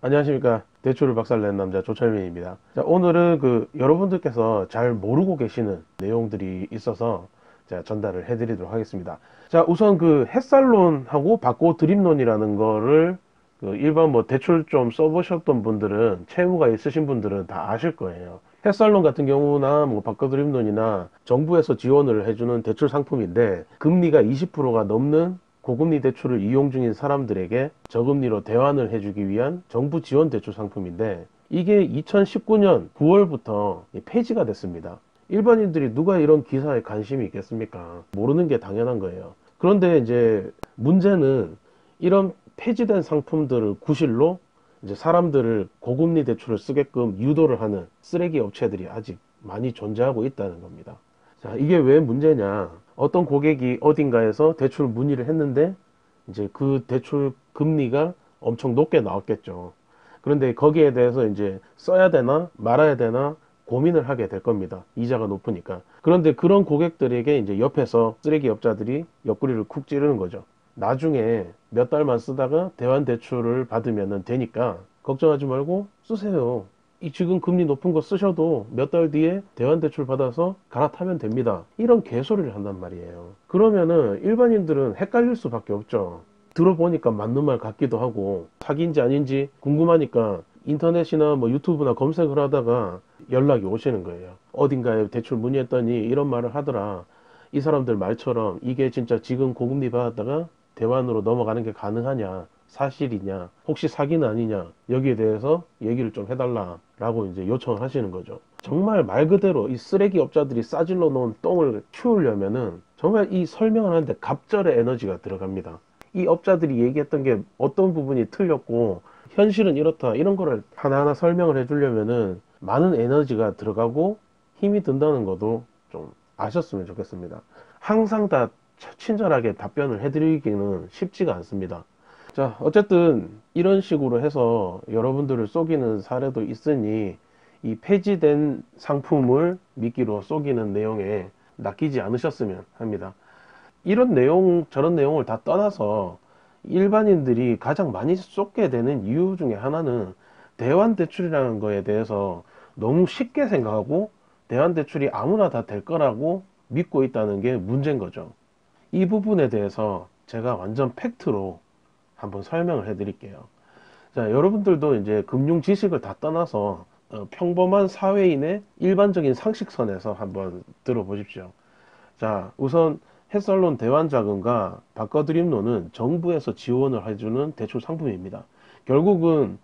안녕하십니까. 대출을 박살낸 남자 조철민입니다. 자, 오늘은 여러분들께서 잘 모르고 계시는 내용들이 있어서 제가 전달을 해드리도록 하겠습니다. 자, 우선 햇살론하고 받고 드림론이라는 거를 일반 대출 좀 써보셨던 분들은, 채무가 있으신 분들은 다 아실 거예요. 햇살론 같은 경우나 받고 드림론이나 정부에서 지원을 해주는 대출 상품인데, 금리가 20%가 넘는 고금리 대출을 이용 중인 사람들에게 저금리로 대환을 해주기 위한 정부 지원 대출 상품인데, 이게 2019년 9월부터 폐지가 됐습니다. 일반인들이 누가 이런 기사에 관심이 있겠습니까? 모르는 게 당연한 거예요. 그런데 이제 문제는, 이런 폐지된 상품들을 구실로 이제 사람들을 고금리 대출을 쓰게끔 유도를 하는 쓰레기 업체들이 아직 많이 존재하고 있다는 겁니다. 자, 이게 왜 문제냐? 어떤 고객이 어딘가에서 대출 문의를 했는데 이제 그 대출 금리가 엄청 높게 나왔겠죠. 그런데 거기에 대해서 이제 써야 되나 말아야 되나 고민을 하게 될 겁니다. 이자가 높으니까. 그런데 그런 고객들에게 이제 옆에서 쓰레기 업자들이 옆구리를 쿡 찌르는 거죠. 나중에 몇 달만 쓰다가 대환 대출을 받으면 되니까 걱정하지 말고 쓰세요. 이 지금 금리 높은 거 쓰셔도 몇 달 뒤에 대환 대출 받아서 갈아타면 됩니다. 이런 개소리를 한단 말이에요. 그러면은 일반인들은 헷갈릴 수밖에 없죠. 들어보니까 맞는 말 같기도 하고, 사기인지 아닌지 궁금하니까 인터넷이나 유튜브나 검색을 하다가 연락이 오시는 거예요. 어딘가에 대출 문의했더니 이런 말을 하더라. 이 사람들 말처럼 이게 진짜 지금 고금리 받았다가 대환으로 넘어가는 게 가능하냐, 사실이냐, 혹시 사기는 아니냐, 여기에 대해서 얘기를 좀 해달라 라고 이제 요청을 하시는 거죠. 정말 말 그대로 이 쓰레기 업자들이 싸질러 놓은 똥을 치우려면은 정말 이 설명을 하는데 갑절의 에너지가 들어갑니다. 이 업자들이 얘기했던 게 어떤 부분이 틀렸고 현실은 이렇다, 이런 거를 하나하나 설명을 해주려면은 많은 에너지가 들어가고 힘이 든다는 것도 좀 아셨으면 좋겠습니다. 항상 다 친절하게 답변을 해드리기는 쉽지가 않습니다. 자, 어쨌든 이런 식으로 해서 여러분들을 속이는 사례도 있으니 이 폐지된 상품을 미끼로 속이는 내용에 낚이지 않으셨으면 합니다. 이런 내용, 저런 내용을 다 떠나서 일반인들이 가장 많이 쏟게 되는 이유 중에 하나는 대환대출이라는 거에 대해서 너무 쉽게 생각하고 대환대출이 아무나 다 될 거라고 믿고 있다는 게 문제인 거죠. 이 부분에 대해서 제가 완전 팩트로 한번 설명을 해 드릴게요. 자, 여러분들도 이제 금융 지식을 다 떠나서 평범한 사회인의 일반적인 상식선에서 한번 들어보십시오. 자, 우선 햇살론 대환자금과 바꿔드림론은 정부에서 지원을 해주는 대출 상품입니다. 결국은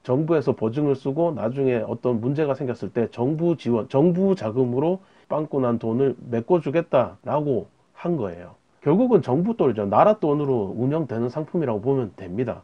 정부에서 보증을 쓰고 나중에 어떤 문제가 생겼을 때 정부 지원, 정부 자금으로 빵꾸 난 돈을 메꿔주겠다라고 한 거예요. 결국은 정부 돈이죠. 나라 돈으로 운영되는 상품이라고 보면 됩니다.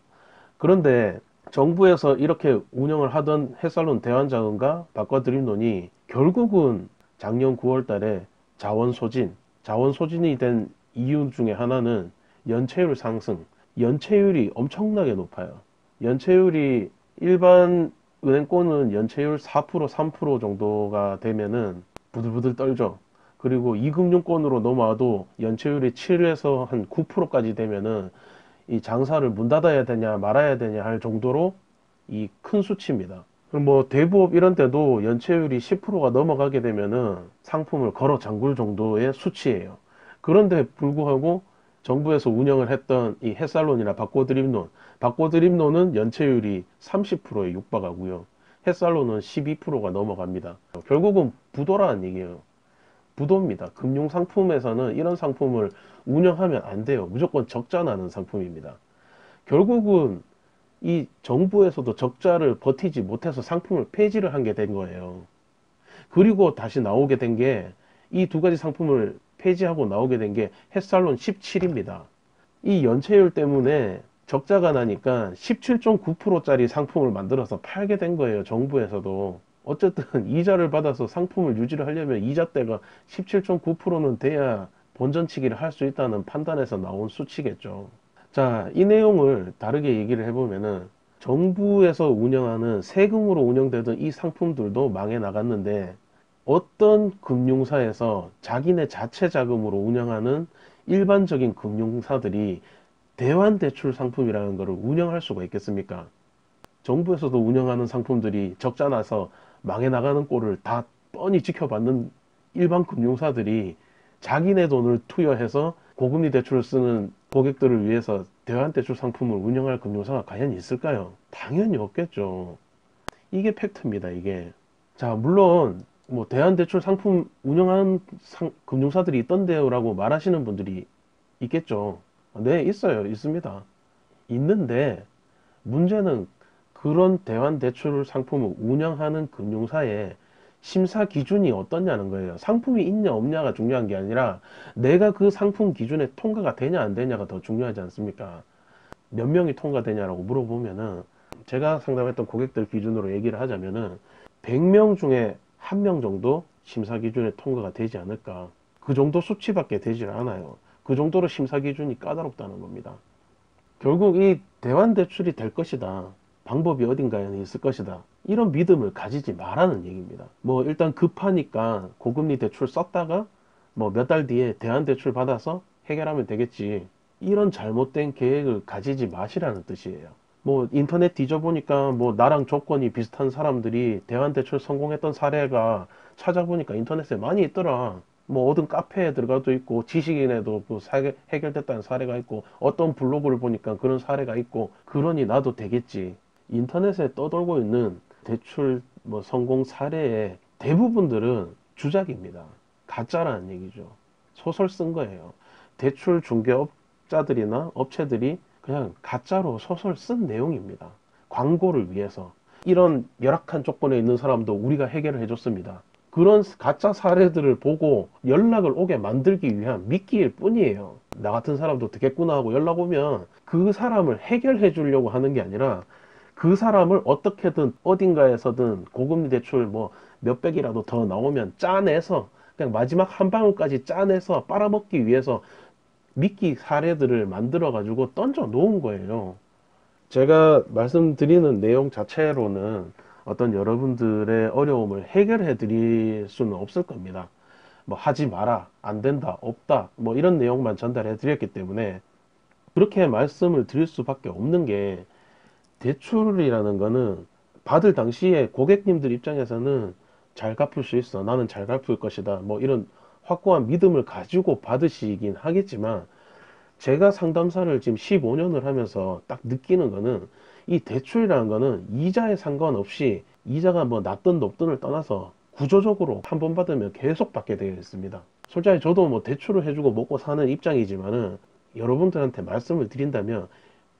그런데 정부에서 이렇게 운영을 하던 햇살론 대환자금과 바꿔드림론이 결국은 작년 9월 달에 자원 소진이 된 이유 중에 하나는 연체율 상승. 연체율이 엄청나게 높아요. 연체율이 일반 은행권은 연체율 4%, 3% 정도가 되면은 부들부들 떨죠. 그리고 이금융권으로 넘어와도 연체율이 7에서 한 9%까지 되면은 이 장사를 문 닫아야 되냐 말아야 되냐 할 정도로 이 큰 수치입니다. 그럼 대부업 이런 때도 연체율이 10%가 넘어가게 되면은 상품을 걸어 잠글 정도의 수치예요. 그런데 불구하고 정부에서 운영을 했던 이 햇살론이나 바꿔드림론은 연체율이 30%에 육박하고요. 햇살론은 12%가 넘어갑니다. 결국은 부도라는 얘기예요. 부도입니다. 금융상품에서는 이런 상품을 운영하면 안 돼요. 무조건 적자 나는 상품입니다. 결국은 이 정부에서도 적자를 버티지 못해서 상품을 폐지를 한 게 된 거예요. 그리고 다시 나오게 된 게, 이 두 가지 상품을 폐지하고 나오게 된 게 햇살론 17입니다. 이 연체율 때문에 적자가 나니까 17.9%짜리 상품을 만들어서 팔게 된 거예요. 정부에서도. 어쨌든 이자를 받아서 상품을 유지를 하려면 이자대가 17.9%는 돼야 본전치기를 할 수 있다는 판단에서 나온 수치겠죠. 자, 이 내용을 다르게 얘기를 해보면은, 정부에서 운영하는 세금으로 운영되던 이 상품들도 망해 나갔는데, 어떤 금융사에서 자기네 자체 자금으로 운영하는 일반적인 금융사들이 대환대출 상품이라는 것을 운영할 수가 있겠습니까? 정부에서도 운영하는 상품들이 적자 나서 망해 나가는 꼴을 다 뻔히 지켜봤는 일반 금융사들이 자기네 돈을 투여해서 고금리 대출을 쓰는 고객들을 위해서 대환대출 상품을 운영할 금융사가 과연 있을까요? 당연히 없겠죠. 이게 팩트입니다, 이게. 자, 물론 뭐 대환대출 상품 운영하는 금융사들이 있던데요라고 말하시는 분들이 있겠죠. 네, 있어요. 있습니다. 있는데 문제는 그런 대환대출 상품을 운영하는 금융사의 심사 기준이 어떻냐는 거예요. 상품이 있냐 없냐가 중요한 게 아니라 내가 그 상품 기준에 통과가 되냐 안 되냐가 더 중요하지 않습니까? 몇 명이 통과되냐라고 물어보면은 제가 상담했던 고객들 기준으로 얘기를 하자면은 100명 중에 1명 정도 심사 기준에 통과가 되지 않을까. 그 정도 수치밖에 되질 않아요. 그 정도로 심사 기준이 까다롭다는 겁니다. 결국 이 대환대출이 될 것이다. 방법이 어딘가에는 있을 것이다. 이런 믿음을 가지지 말라는 얘기입니다. 뭐 일단 급하니까 고금리 대출 썼다가 뭐 몇 달 뒤에 대환대출 받아서 해결하면 되겠지. 이런 잘못된 계획을 가지지 마시라는 뜻이에요. 뭐 인터넷 뒤져보니까 뭐 나랑 조건이 비슷한 사람들이 대환대출 성공했던 사례가 찾아보니까 인터넷에 많이 있더라. 뭐 어떤 카페에 들어가도 있고 지식인에도 그 해결됐다는 사례가 있고 어떤 블로그를 보니까 그런 사례가 있고 그러니 나도 되겠지. 인터넷에 떠돌고 있는 대출 뭐 성공 사례의 대부분들은 주작입니다. 가짜라는 얘기죠. 소설 쓴 거예요. 대출 중개업자들이나 업체들이 그냥 가짜로 소설 쓴 내용입니다. 광고를 위해서. 이런 열악한 조건에 있는 사람도 우리가 해결을 해줬습니다. 그런 가짜 사례들을 보고 연락을 오게 만들기 위한 미끼일 뿐이에요. 나 같은 사람도 되겠구나 하고 연락 오면 그 사람을 해결해 주려고 하는 게 아니라 그 사람을 어떻게든 어딘가에서든 고금리 대출 뭐 몇백이라도 더 나오면 짜내서 그냥 마지막 한 방울까지 짜내서 빨아먹기 위해서 미끼 사례들을 만들어 가지고 던져 놓은 거예요. 제가 말씀드리는 내용 자체로는 어떤 여러분들의 어려움을 해결해 드릴 수는 없을 겁니다. 뭐 하지 마라, 안 된다, 없다, 뭐 이런 내용만 전달해 드렸기 때문에 그렇게 말씀을 드릴 수밖에 없는 게 대출이라는 거는 받을 당시에 고객님들 입장에서는 잘 갚을 수 있어. 나는 잘 갚을 것이다. 뭐 이런 확고한 믿음을 가지고 받으시긴 하겠지만 제가 상담사를 지금 15년을 하면서 딱 느끼는 거는 이 대출이라는 거는 이자에 상관없이 이자가 뭐 낮든 높든을 떠나서 구조적으로 한 번 받으면 계속 받게 되어 있습니다. 솔직히 저도 뭐 대출을 해주고 먹고 사는 입장이지만은 여러분들한테 말씀을 드린다면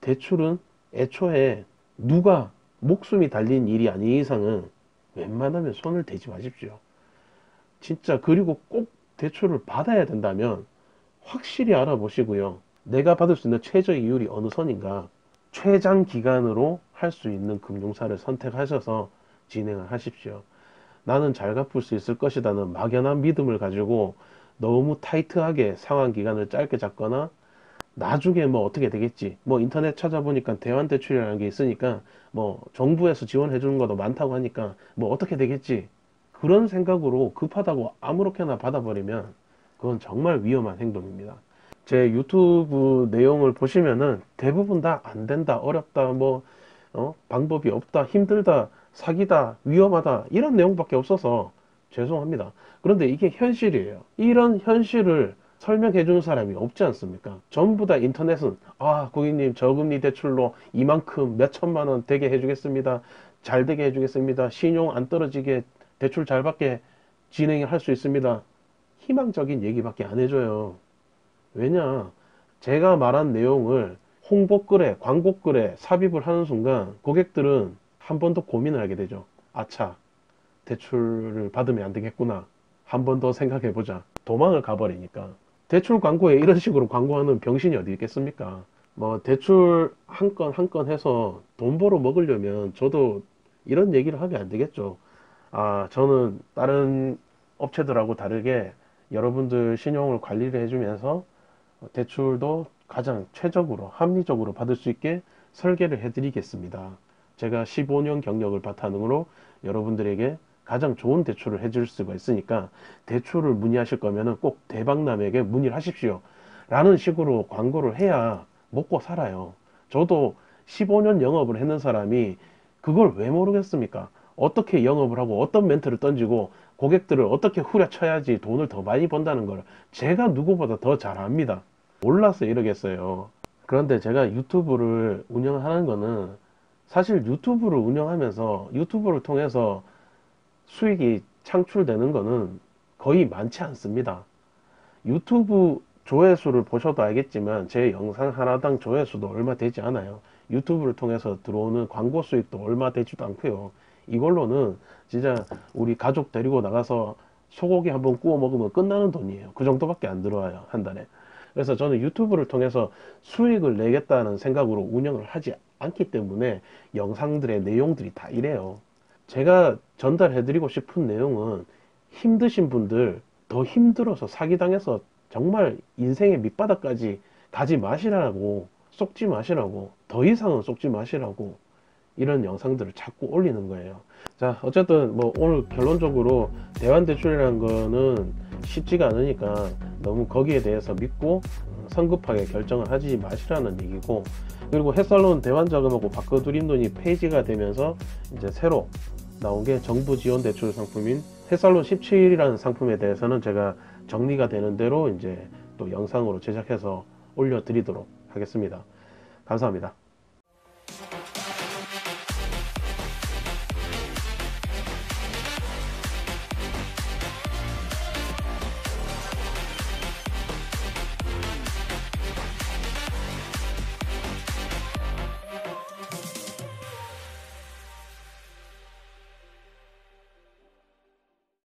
대출은 애초에 누가 목숨이 달린 일이 아닌 이상은 웬만하면 손을 대지 마십시오. 진짜 그리고 꼭 대출을 받아야 된다면 확실히 알아보시고요. 내가 받을 수 있는 최저 이율이 어느 선인가 최장 기간으로 할 수 있는 금융사를 선택하셔서 진행을 하십시오. 나는 잘 갚을 수 있을 것이라는 막연한 믿음을 가지고 너무 타이트하게 상환 기간을 짧게 잡거나 나중에 뭐 어떻게 되겠지 뭐 인터넷 찾아보니까 대환대출이라는 게 있으니까 뭐 정부에서 지원해 주는 것도 많다고 하니까 뭐 어떻게 되겠지 그런 생각으로 급하다고 아무렇게나 받아버리면 그건 정말 위험한 행동입니다. 제 유튜브 내용을 보시면은 대부분 다 안 된다, 어렵다, 뭐, 방법이 없다, 힘들다, 사기다, 위험하다, 이런 내용밖에 없어서 죄송합니다. 그런데 이게 현실이에요. 이런 현실을 설명해 주는 사람이 없지 않습니까? 전부 다 인터넷은, 아, 고객님, 저금리 대출로 이만큼 몇 천만 원 되게 해주겠습니다. 잘 되게 해주겠습니다. 신용 안 떨어지게 대출 잘 받게 진행할 수 있습니다. 희망적인 얘기밖에 안 해줘요. 왜냐? 제가 말한 내용을 홍보글에, 광고글에 삽입을 하는 순간 고객들은 한 번 더 고민을 하게 되죠. 아차, 대출을 받으면 안 되겠구나. 한 번 더 생각해보자. 도망을 가버리니까. 대출 광고에 이런 식으로 광고하는 병신이 어디 있겠습니까? 뭐 대출 한 건 한 건 해서 돈 벌어 먹으려면 저도 이런 얘기를 하면 안 되겠죠. 아, 저는 다른 업체들하고 다르게 여러분들 신용을 관리를 해주면서 대출도 가장 최적으로 합리적으로 받을 수 있게 설계를 해드리겠습니다. 제가 15년 경력을 바탕으로 여러분들에게 가장 좋은 대출을 해줄 수가 있으니까 대출을 문의하실 거면은 꼭 대박남에게 문의를 하십시오. 라는 식으로 광고를 해야 먹고 살아요. 저도 15년 영업을 했는 사람이 그걸 왜 모르겠습니까? 어떻게 영업을 하고 어떤 멘트를 던지고 고객들을 어떻게 후려쳐야지 돈을 더 많이 번다는 걸 제가 누구보다 더 잘 압니다. 몰라서 이러겠어요. 그런데 제가 유튜브를 운영하는 거는 사실 유튜브를 운영하면서 유튜브를 통해서 수익이 창출되는 거는 거의 많지 않습니다. 유튜브 조회수를 보셔도 알겠지만 제 영상 하나당 조회수도 얼마 되지 않아요. 유튜브를 통해서 들어오는 광고 수익도 얼마 되지도 않고요. 이걸로는 진짜 우리 가족 데리고 나가서 소고기 한번 구워 먹으면 끝나는 돈이에요. 그 정도밖에 안 들어와요, 한 달에. 그래서 저는 유튜브를 통해서 수익을 내겠다는 생각으로 운영을 하지 않기 때문에 영상들의 내용들이 다 이래요. 제가 전달해드리고 싶은 내용은 힘드신 분들, 더 힘들어서 사기당해서 정말 인생의 밑바닥까지 가지 마시라고, 쏙지 마시라고, 더 이상은 쏙지 마시라고 이런 영상들을 자꾸 올리는 거예요. 자, 어쨌든 뭐 오늘 결론적으로 대환대출이라는 거는 쉽지가 않으니까 너무 거기에 대해서 믿고 성급하게 결정을 하지 마시라는 얘기고, 그리고 햇살론 대환자금하고 바꿔드린 돈이 폐지가 되면서 이제 새로 나온 게 정부 지원 대출 상품인 햇살론 17이라는 상품에 대해서는 제가 정리가 되는 대로 이제 또 영상으로 제작해서 올려드리도록 하겠습니다. 감사합니다.